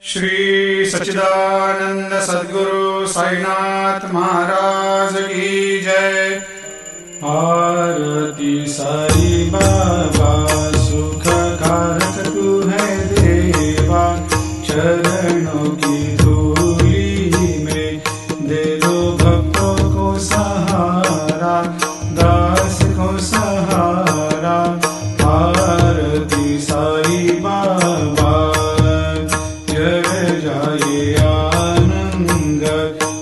श्री सच्चिदानंद सद्गुरु साईनाथ महाराज की जय। आरती साई बाबा सुख कारक तू है देवा, चरणों की धूली में दे दो भक्तों को सहारा, दास को सहारा। आरती साई बाबा जय जाए आनंद,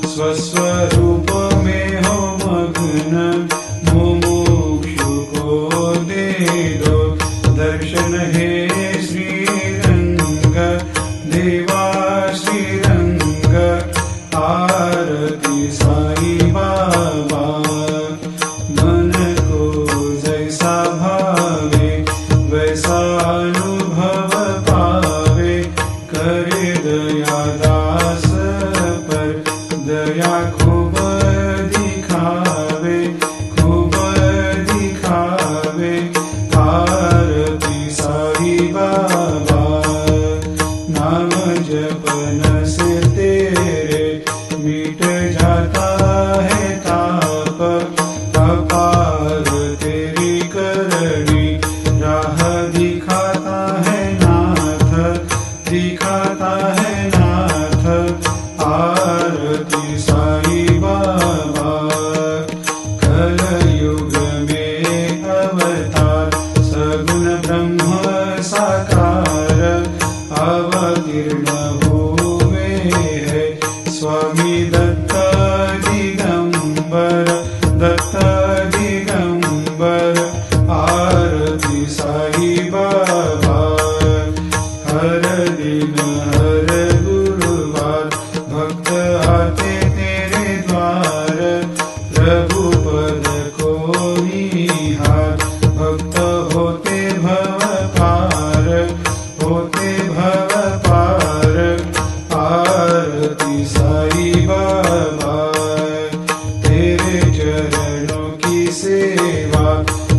स्वस्वरूप में हो मग्न, मुमुक्षु को दे दो दर्शन हे श्रीरंग, देवा श्रीरंग। आरती साई बाबा मन को जैसा भावे वैसा अनुभव पावे, करे दया दास पर दया खूब दिखावे, खूब दिखावे। आरती साई बाबा नाम जपन से तेरे मिट जाता है ताप, अपार तेरी करनी राह दिखाता है नाथ, दिखाता है नाथ। आरती साई बाबा कलयुग में अवतार, सगुण ब्रह्म साकार अवतीर्ण हुए है स्वामी दत्त दिगंबर, दत्त दिगंबर। आरती साई बाबा हर दिन हर गुरुवार भक्त आते तेरे द्वार, रघुपद को निहार भक्त होते भव पार, होते भव पार। आरती साई बाबा